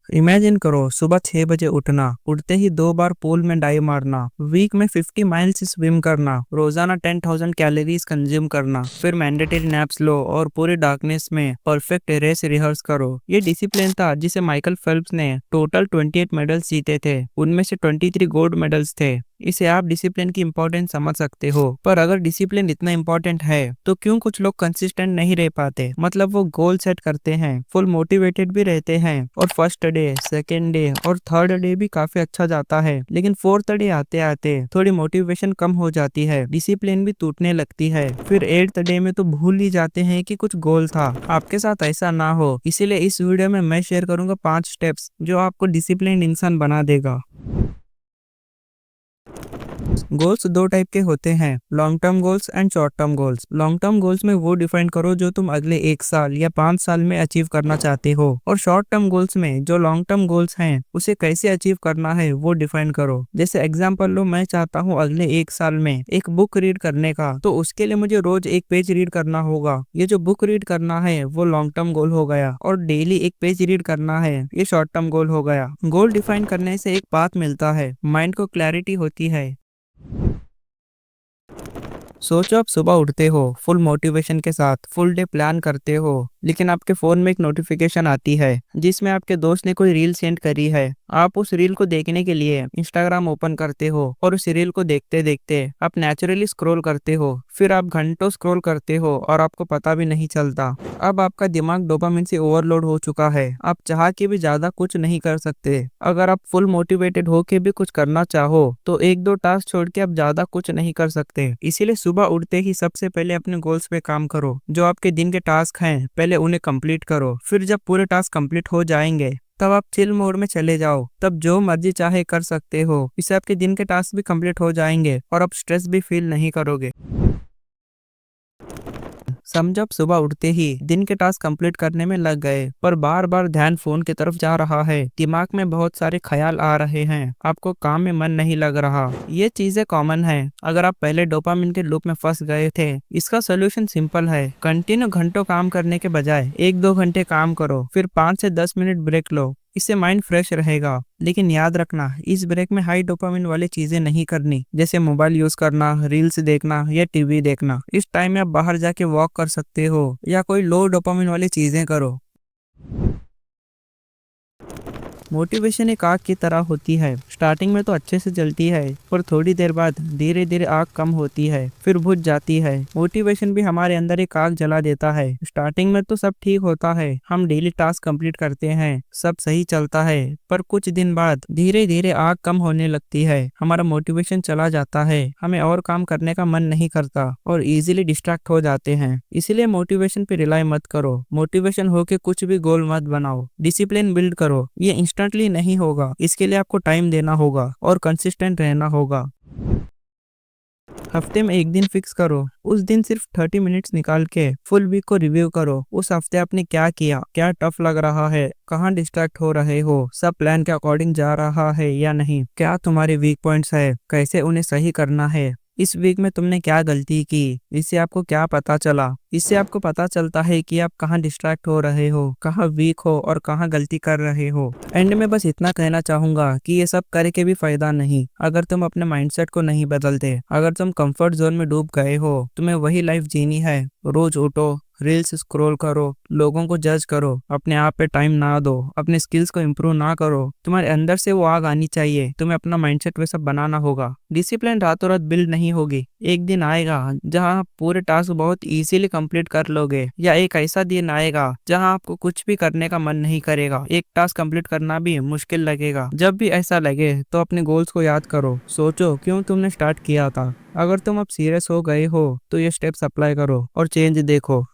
Imagine करो सुबह 6 बजे उठना, उठते ही 2 बार पूल में डाइव मारना, वीक में 50 माइल्स स्विम करना, रोजाना 10,000 कैलोरीज कंज्यूम करना, फिर मैंडेटरी नैप्स लो और पूरे डार्कनेस में परफेक्ट रेस रिहर्स करो। ये डिसिप्लिन था जिसे माइकल फेल्प्स ने टोटल 28 मेडल्स जीते थे, उनमें से 23 गोल्ड मेडल्स थे। इसे आप डिसिप्लिन की इंपॉर्टेंस समझ सकते हो। पर अगर डिसिप्लिन इतना इंपॉर्टेंट है तो क्यों कुछ लोग कंसिस्टेंट नहीं रह पाते? मतलब वो गोल सेट करते हैं, फुल मोटिवेटेड भी रहते हैं और फर्स्ट डे, सेकेंड डे और थर्ड डे भी काफी अच्छा जाता है, लेकिन फोर्थ डे आते आते थोड़ी मोटिवेशन कम हो जाती है, डिसिप्लिन भी टूटने लगती है, फिर एट्थ डे में तो भूल ही जाते हैं कि कुछ गोल था। आपके साथ ऐसा ना हो, इसीलिए इस वीडियो में मैं शेयर करूंगा 5 स्टेप्स जो आपको डिसिप्लिन इंसान बना देगा। गोल्स दो टाइप के होते हैं, long term goals and short term goals. Long term goals में वो डिफाइन करो जो तुम अगले 1 साल या 5 साल में अचीव करना चाहते हो, और शॉर्ट टर्म गोल्स में जो लॉन्ग टर्म गोल्स हैं उसे कैसे अचीव करना है वो डिफाइन करो। जैसे एग्जांपल लो, मैं चाहता हूँ अगले 1 साल में एक बुक रीड करने का, तो उसके लिए मुझे रोज एक पेज रीड करना होगा। ये जो बुक रीड करना है वो लॉन्ग टर्म गोल हो गया, और डेली एक पेज रीड करना है ये शॉर्ट टर्म गोल हो गया। गोल डिफाइन करने से एक बात मिलता है, माइंड को क्लैरिटी होती है। सोचो आप सुबह उठते हो फुल मोटिवेशन के साथ, फुल डे प्लान करते हो, लेकिन आपके फोन में एक नोटिफिकेशन आती है जिसमें आपके दोस्त ने कोई रील सेंड करी है। आप उस रील को देखने के लिए इंस्टाग्राम ओपन करते हो और उस रील को देखते देखते आप नेचुरली स्क्रॉल करते हो, फिर आप घंटों स्क्रॉल करते हो और आपको पता भी नहीं चलता। अब आपका दिमाग डोपामिन से ओवरलोड हो चुका है, आप चाह के भी ज्यादा कुछ नहीं कर सकते। अगर आप फुल मोटिवेटेड होके भी कुछ करना चाहो तो एक दो टास्क छोड़ के आप ज्यादा कुछ नहीं कर सकते। इसीलिए सुबह उठते ही सबसे पहले अपने गोल्स पे काम करो। जो आपके दिन के टास्क हैं पहले उन्हें कंप्लीट करो, फिर जब पूरे टास्क कंप्लीट हो जाएंगे तब आप चिल मोड में चले जाओ, तब जो मर्जी चाहे कर सकते हो। इससे आपके दिन के टास्क भी कंप्लीट हो जाएंगे और आप स्ट्रेस भी फील नहीं करोगे। समझो आप सुबह उठते ही दिन के टास्क कंप्लीट करने में लग गए, पर बार बार ध्यान फोन की तरफ जा रहा है, दिमाग में बहुत सारे ख्याल आ रहे हैं, आपको काम में मन नहीं लग रहा। ये चीजें कॉमन है अगर आप पहले डोपामिन के लूप में फंस गए थे। इसका सोल्यूशन सिंपल है, कंटिन्यू घंटों काम करने के बजाय 1-2 घंटे काम करो, फिर 5 से 10 मिनट ब्रेक लो। इससे माइंड फ्रेश रहेगा। लेकिन याद रखना, इस ब्रेक में हाई डोपामिन वाली चीजें नहीं करनी, जैसे मोबाइल यूज करना, रील्स देखना या टीवी देखना। इस टाइम में आप बाहर जाके वॉक कर सकते हो या कोई लो डोपामिन वाली चीजें करो। मोटिवेशन एक आग की तरह होती है, स्टार्टिंग में तो अच्छे से जलती है, पर थोड़ी देर बाद धीरे धीरे आग कम होती है, फिर बुझ जाती है। मोटिवेशन भी हमारे अंदर एक आग जला देता है। स्टार्टिंग में तो सब ठीक होता है, हम डेली टास्क कंप्लीट करते हैं, सब सही चलता है, पर कुछ दिन बाद धीरे धीरे आग कम होने लगती है, हमारा मोटिवेशन चला जाता है, हमें और काम करने का मन नहीं करता और इजीली डिस्ट्रैक्ट हो जाते हैं। इसलिए मोटिवेशन पे रिलाई मत करो, मोटिवेशन होके कुछ भी गोल मत बनाओ, डिसिप्लिन बिल्ड करो। ये इंस्टेंटली नहीं होगा, इसके लिए आपको टाइम देना होगा और कंसिस्टेंट रहना होगा। हफ्ते में एक दिन फिक्स करो, उस दिन सिर्फ 30 मिनट्स निकाल के फुल वीक को रिव्यू करो। उस हफ्ते आपने क्या किया, क्या टफ लग रहा है, कहाँ डिस्ट्रैक्ट हो रहे हो, सब प्लान के अकॉर्डिंग जा रहा है या नहीं, क्या तुम्हारे वीक पॉइंट्स है, कैसे उन्हें सही करना है, इस वीक में तुमने क्या गलती की, इससे आपको क्या पता चला। इससे आपको पता चलता है कि आप कहाँ डिस्ट्रैक्ट हो रहे हो, कहाँ वीक हो और कहाँ गलती कर रहे हो। एंड में बस इतना कहना चाहूंगा कि ये सब करके भी फायदा नहीं अगर तुम अपने माइंडसेट को नहीं बदलते। अगर तुम कंफर्ट जोन में डूब गए हो, तुम्हें वही लाइफ जीनी है, रोज उठो, रील्स स्क्रॉल करो, लोगों को जज करो, अपने आप पे टाइम ना दो, अपने स्किल्स को इम्प्रूव ना करो, तुम्हारे अंदर से वो आग आनी चाहिए, तुम्हें अपना माइंडसेट वैसा बनाना होगा। डिसिप्लिन रातों रात बिल्ड नहीं होगी, एक दिन आएगा जहां आप पूरे टास्क बहुत इजीली कंप्लीट कर लोगे, या एक ऐसा दिन आएगा जहां आपको कुछ भी करने का मन नहीं करेगा, एक टास्क कंप्लीट करना भी मुश्किल लगेगा। जब भी ऐसा लगे तो अपने गोल्स को याद करो, सोचो क्यों तुमने स्टार्ट किया था। अगर तुम अब सीरियस हो गए हो तो ये स्टेप्स अप्लाई करो और चेंज देखो।